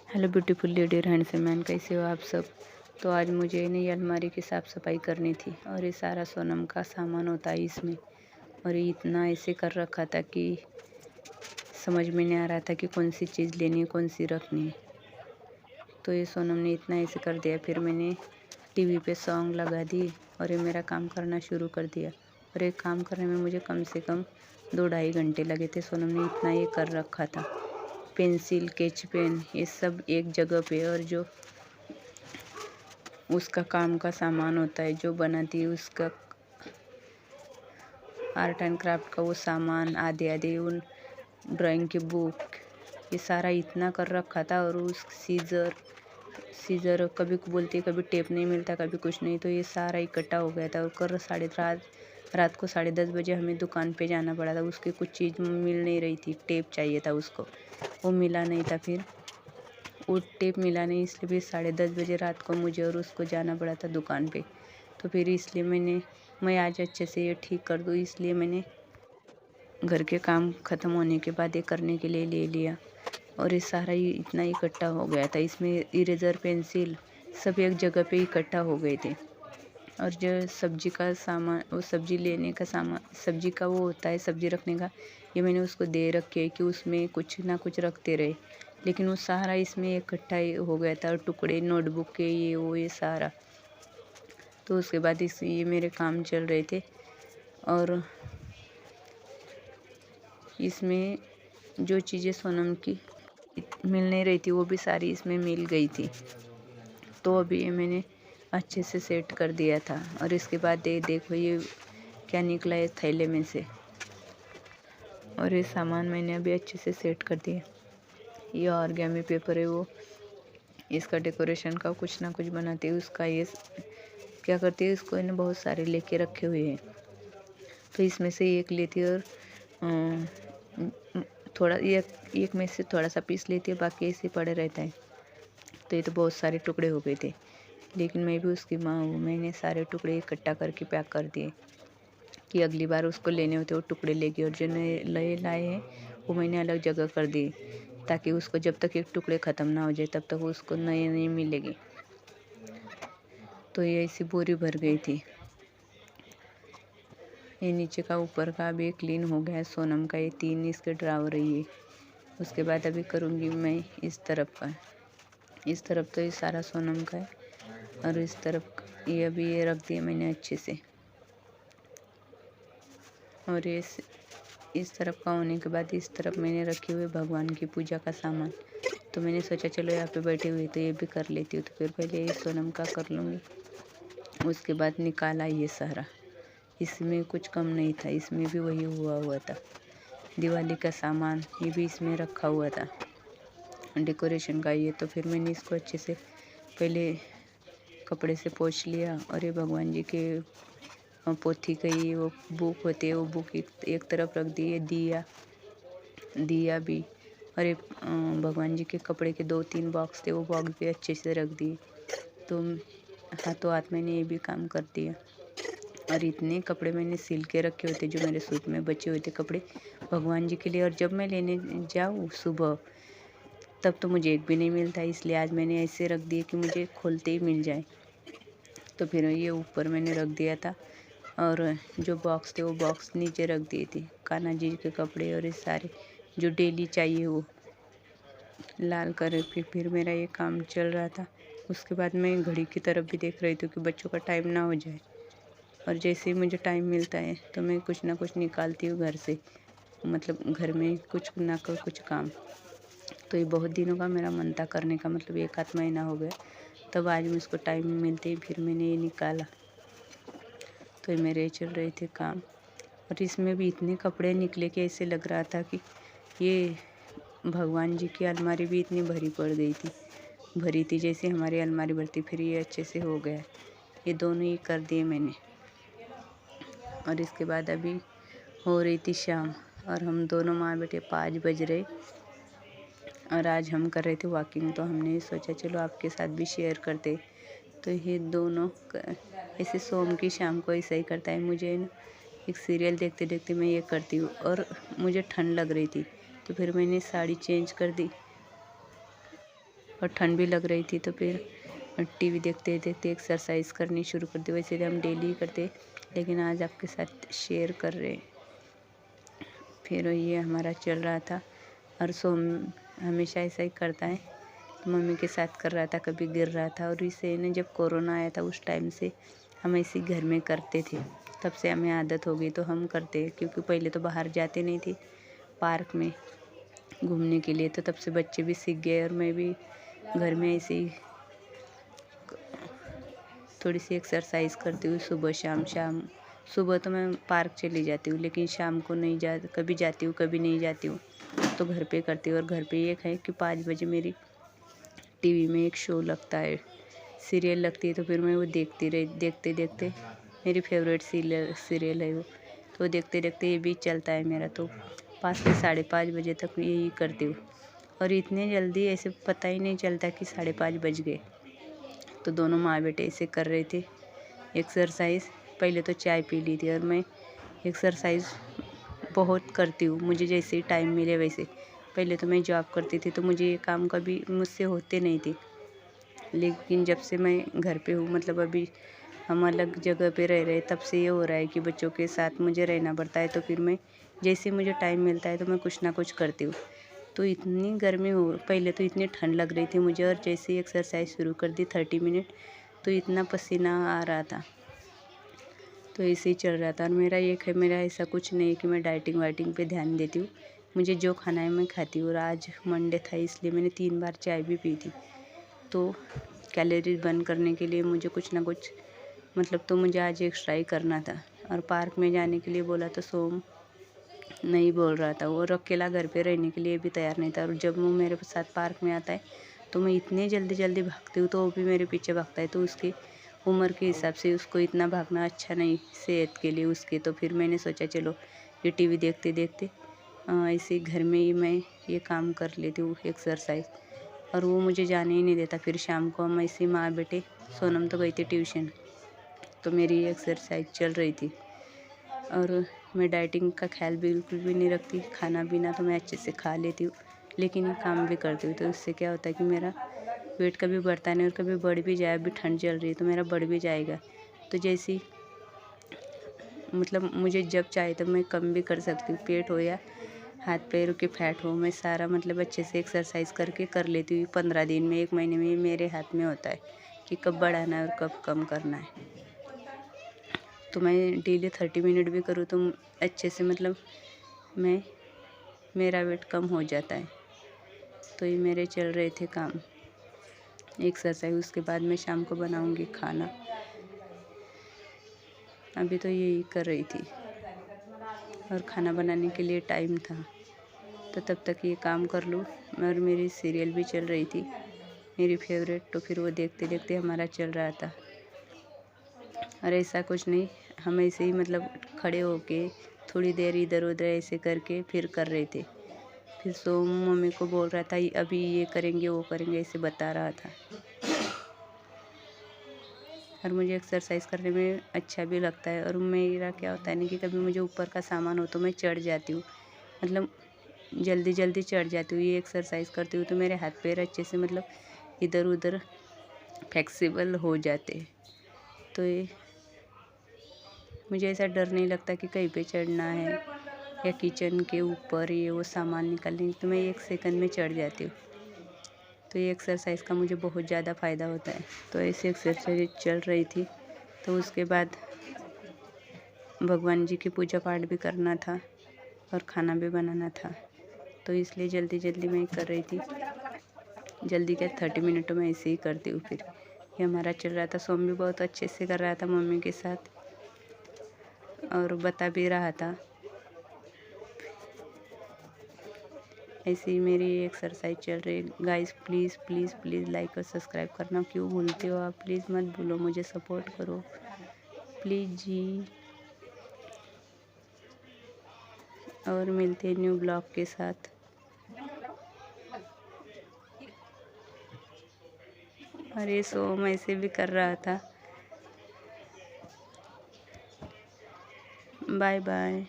Hello beautiful lady और handsome man, कैसे हो आप सब। तो आज मुझे नई अलमारी की साफ़ सफाई करनी थी और ये सारा सोनम का सामान होता है इसमें। और ये इतना ऐसे कर रखा था कि समझ में नहीं आ रहा था कि कौन सी चीज़ लेनी है, कौन सी रखनी है। तो ये सोनम ने इतना ऐसे कर दिया। फिर मैंने टीवी पे सॉन्ग लगा दी और ये मेरा काम करना शुरू कर दिया। और ये काम करने में मुझे कम से कम 2-2.5 घंटे लगे थे। सोनम ने इतना ये कर रखा था। पेंसिल, स्केच पेन, ये सब एक जगह पे। और जो उसका काम का सामान होता है, जो बनाती है उसका आर्ट एंड क्राफ्ट का वो सामान, आधे आधे उन ड्राइंग की बुक, ये सारा इतना कर रखा था। और उस सीज़र कभी बोलती है, कभी टेप नहीं मिलता, कभी कुछ नहीं। तो ये सारा इकट्ठा हो गया था। और रात को 10:30 बजे हमें दुकान पे जाना पड़ा था। उसकी कुछ चीज़ मिल नहीं रही थी, टेप चाहिए था उसको, वो मिला नहीं था। फिर वो टेप मिला नहीं, इसलिए भी 10:30 बजे रात को मुझे और उसको जाना पड़ा था दुकान पे। तो फिर इसलिए मैं आज अच्छे से ये ठीक कर दूँ, इसलिए मैंने घर के काम ख़त्म होने के बाद ये करने के लिए ले लिया। और ये सारा ही इतना इकट्ठा हो गया था। इसमें इरेज़र, पेंसिल सब एक जगह पे इकट्ठा हो गए थे। और जो सब्जी का सामान, वो सब्जी लेने का सामान, सब्जी का वो होता है सब्जी रखने का, ये मैंने उसको दे रखे है कि उसमें कुछ ना कुछ रखते रहे। लेकिन वो सारा इसमें इकट्ठा हो गया था, और टुकड़े नोटबुक के ये वो ये सारा। तो उसके बाद ये मेरे काम चल रहे थे। और इसमें जो चीज़ें सोनम की मिल नहीं रही थी, वो भी सारी इसमें मिल गई थी। तो अभी ये मैंने अच्छे से सेट कर दिया था। और इसके बाद ये देखो ये क्या निकला है थैले में से। और ये सामान मैंने अभी अच्छे से सेट कर दिया। ये ऑर्गेमी पेपर है, वो इसका डेकोरेशन का कुछ ना कुछ बनाती है। उसका ये क्या करती है, इसको इन्हें बहुत सारे लेके रखे हुए हैं। तो इसमें से एक लेती है और थोड़ा एक में से थोड़ा सा पीस लेती है, बाकी ऐसे पड़े रहता है। तो ये तो बहुत सारे टुकड़े हो गए थे। लेकिन मैं भी उसकी माँ हूँ, मैंने सारे टुकड़े इकट्ठा करके पैक कर दिए कि अगली बार उसको लेने होते वो टुकड़े लेगी। और जो नए लाए हैं वो मैंने अलग जगह कर दिए, ताकि उसको जब तक एक टुकड़े ख़त्म ना हो जाए तब तक उसको नए नए मिलेगी। तो ये ऐसी बोरी भर गई थी। ये नीचे का ऊपर का भी क्लीन हो गया है सोनम का। ये 3 इसके ड्रावर है ये। उसके बाद अभी करूँगी मैं इस तरफ का। इस तरफ तो ये सारा सोनम का है। और इस तरफ ये अभी ये रख दिए मैंने अच्छे से। और ये इस तरफ का होने के बाद इस तरफ मैंने रखे हुए भगवान की पूजा का सामान। तो मैंने सोचा चलो यहाँ पे बैठे हुए तो ये भी कर लेती हूँ। तो फिर पहले ये सोनम का कर लूँगी, उसके बाद निकाला ये सारा। इसमें कुछ कम नहीं था, इसमें भी वही हुआ था। दिवाली का सामान ये भी इसमें रखा हुआ था, डेकोरेशन का ये। तो फिर मैंने इसको अच्छे से पहले कपड़े से पोंछ लिया। और ये भगवान जी के पोथी का ये वो बुक होती है, वो बुक एक तरफ रख दी है। दिया भी। और ये भगवान जी के कपड़े के 2-3 बॉक्स थे, वो बॉक्स भी अच्छे से रख दिए। तो हाथों हाथ मैंने ये भी काम कर दिया। और इतने कपड़े मैंने सिल के रखे होते, जो मेरे सूट में बचे हुए थे कपड़े भगवान जी के लिए। और जब मैं लेने जाऊँ सुबह, तब तो मुझे एक भी नहीं मिलता, इसलिए आज मैंने ऐसे रख दिए कि मुझे खोलते ही मिल जाए। तो फिर ये ऊपर मैंने रख दिया था। और जो बॉक्स थे वो बॉक्स नीचे रख दिए थे। कान्हा जी के कपड़े और ये सारे जो डेली चाहिए वो लाल कर के फिर मेरा ये काम चल रहा था। उसके बाद मैं घड़ी की तरफ भी देख रही थी कि बच्चों का टाइम ना हो जाए। और जैसे ही मुझे टाइम मिलता है तो मैं कुछ ना कुछ निकालती हूँ घर से, मतलब घर में कुछ ना कुछ काम। तो ये बहुत दिनों का मेरा मन था करने का, मतलब 1 आध महीना हो गया। तब आज मुझको टाइम मिलते ही फिर मैंने ये निकाला। तो ये मेरे चल रहे थे काम। और इसमें भी इतने कपड़े निकले कि ऐसे लग रहा था कि ये भगवान जी की अलमारी भी इतनी भरी पड़ गई थी, भरी थी जैसे हमारी अलमारी भरती। फिर ये अच्छे से हो गया, ये दोनों ही कर दिए मैंने। और इसके बाद अभी हो रही थी शाम, और हम दोनों माँ बेटे 5 बज रहे। और आज हम कर रहे थे वॉकिंग, तो हमने सोचा चलो आपके साथ भी शेयर करते। तो ये दोनों ऐसे सोम की शाम को ऐसा ही करता है। मुझे न एक सीरियल देखते देखते मैं ये करती हूँ। और मुझे ठंड लग रही थी, तो फिर मैंने साड़ी चेंज कर दी। और ठंड भी लग रही थी, तो फिर टीवी देखते देखते एक्सरसाइज करनी शुरू कर दी। वैसे हम डेली करते, लेकिन आज आपके साथ शेयर कर रहे हैं। फिर ये हमारा चल रहा था, और सोम हमेशा ऐसा ही करता है, तो मम्मी के साथ कर रहा था, कभी गिर रहा था। और इसे ना जब कोरोना आया था उस टाइम से हम ऐसे घर में करते थे, तब से हमें आदत हो गई, तो हम करते हैं। क्योंकि पहले तो बाहर जाते नहीं थे पार्क में घूमने के लिए, तो तब से बच्चे भी सीख गए, और मैं भी घर में ऐसे ही थोड़ी सी एक्सरसाइज करती हूँ सुबह शाम। सुबह तो मैं पार्क चली जाती हूँ, लेकिन शाम को नहीं कभी जाती हूँ कभी नहीं जाती हूँ, तो घर पे करती हूँ। और घर पे ये है कि 5 बजे मेरी टीवी में एक शो लगता है, सीरियल लगती है, तो फिर मैं वो देखते देखते मेरी फेवरेट सीरियल है वो, तो देखते देखते ये भी चलता है मेरा। तो 5 से 5:30 बजे तक यही करती हूँ, और इतने जल्दी ऐसे पता ही नहीं चलता कि 5:30 बज गए। तो दोनों माँ बेटे ऐसे कर रहे थे एक्सरसाइज। पहले तो चाय पी ली थी, और मैं एक्सरसाइज बहुत करती हूँ, मुझे जैसे ही टाइम मिले वैसे। पहले तो मैं जॉब करती थी, तो मुझे ये काम कभी मुझसे होते नहीं थे, लेकिन जब से मैं घर पे हूँ, मतलब अभी हम अलग जगह पे रह रहे, तब से ये हो रहा है कि बच्चों के साथ मुझे रहना पड़ता है। तो फिर मैं जैसे मुझे टाइम मिलता है तो मैं कुछ ना कुछ करती हूँ। तो इतनी गर्मी हो, पहले तो इतनी ठंड लग रही थी मुझे, और जैसे ही एक्सरसाइज शुरू कर दी 30 मिनट, तो इतना पसीना आ रहा था। तो ऐसे ही चल रहा था। और मेरा मेरा ऐसा कुछ नहीं है कि मैं डाइटिंग वाइटिंग पे ध्यान देती हूँ, मुझे जो खाना है मैं खाती हूँ। और आज मंडे था, इसलिए मैंने 3 बार चाय भी पी थी। तो कैलोरीज बर्न करने के लिए मुझे कुछ ना कुछ, मतलब तो मुझे आज एक्स्ट्रा ही करना था। और पार्क में जाने के लिए बोला तो सोम नहीं बोल रहा था, और अकेला घर पे रहने के लिए भी तैयार नहीं था। और जब वो मेरे साथ पार्क में आता है, तो मैं इतने जल्दी जल्दी भागती हूँ, तो वो भी मेरे पीछे भागता है। तो उसकी उम्र के हिसाब से उसको इतना भागना अच्छा नहीं सेहत के लिए उसके। तो फिर मैंने सोचा चलो ये टीवी देखते देखते ऐसे घर में ही मैं ये काम कर लेती हूँ एक्सरसाइज। और वो मुझे जाने ही नहीं देता। फिर शाम को हम ऐसे माँ बेटे, सोनम तो गई थी ट्यूशन, तो मेरी एक्सरसाइज चल रही थी। और मैं डाइटिंग का ख्याल बिल्कुल भी नहीं रखती, खाना पीना तो मैं अच्छे से खा लेती हूँ, लेकिन ये काम भी करती हूँ। तो इससे क्या होता है कि मेरा वेट कभी बढ़ता नहीं, और कभी बढ़ भी जाए, अभी ठंड चल रही है तो मेरा बढ़ भी जाएगा। तो जैसी मतलब मुझे जब चाहे तो मैं कम भी कर सकती हूँ, पेट हो या हाथ पैरों के फैट हो, मैं सारा मतलब अच्छे से एक्सरसाइज करके कर लेती हूँ। 15 दिन में, 1 महीने में, ये मेरे हाथ में होता है कि कब बढ़ाना है और कब कम करना है। तो मैं डेली 30 मिनट भी करूँ तो अच्छे से मतलब मेरा वेट कम हो जाता है। तो ये मेरे चल रहे थे काम एक्सरसाइज। उसके बाद मैं शाम को बनाऊंगी खाना, अभी तो यही कर रही थी। और खाना बनाने के लिए टाइम था, तो तब तक ये काम कर लूँ। और मेरी सीरियल भी चल रही थी मेरी फेवरेट, तो फिर वो देखते देखते हमारा चल रहा था। और ऐसा कुछ नहीं, हम ऐसे ही मतलब खड़े होके थोड़ी देर इधर उधर ऐसे करके फिर कर रहे थे। फिर सोम मम्मी को बोल रहा था अभी ये करेंगे वो करेंगे, ऐसे बता रहा था। और मुझे एक्सरसाइज करने में अच्छा भी लगता है। और मेरा क्या होता है ना कि कभी मुझे ऊपर का सामान हो तो मैं चढ़ जाती हूँ, मतलब जल्दी जल्दी चढ़ जाती हूँ। ये एक्सरसाइज करती हूँ तो मेरे हाथ पैर अच्छे से मतलब इधर उधर फ्लेक्सिबल हो जाते हैं। तो ये मुझे ऐसा डर नहीं लगता कि कहीं पे चढ़ना है या किचन के ऊपर ये वो सामान निकालने, तो मैं 1 सेकंड में चढ़ जाती हूँ। तो ये एक्सरसाइज का मुझे बहुत ज़्यादा फ़ायदा होता है। तो ऐसे एक्सरसाइज चल रही थी। तो उसके बाद भगवान जी की पूजा पाठ भी करना था और खाना भी बनाना था, तो इसलिए जल्दी जल्दी मैं कर रही थी। जल्दी क्या 30 मिनटों में ऐसे ही करती हूँ। फिर ये हमारा चल रहा था। सोम भी बहुत अच्छे से कर रहा था मम्मी के साथ, और बता भी रहा था। ऐसे ही मेरी एक्सरसाइज चल रही है। Guys please please please like और सब्सक्राइब करना क्यों भूलते हो आप, प्लीज़ मत भूलो, मुझे सपोर्ट करो प्लीज़ जी। और मिलते हैं न्यू ब्लॉग के साथ। और ये सोम ऐसे भी कर रहा था। Bye bye.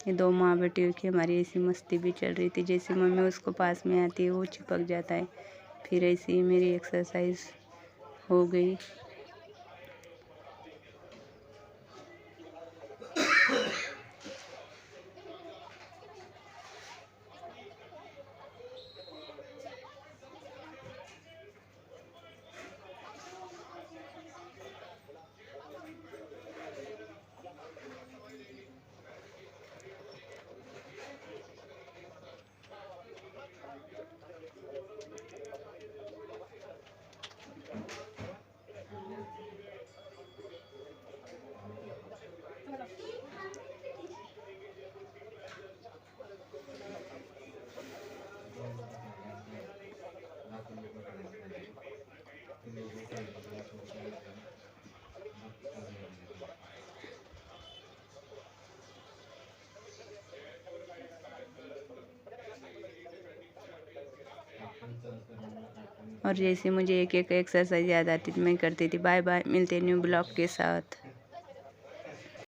ये दो माँ बेटी की हमारी ऐसी मस्ती भी चल रही थी। जैसे मम्मी उसको पास में आती है वो चिपक जाता है। फिर ऐसे ही मेरी एक्सरसाइज हो गई। और जैसे मुझे एक एक एक्सरसाइज याद आती थी मैं करती थी। बाय बाय, मिलते न्यू ब्लॉग के साथ।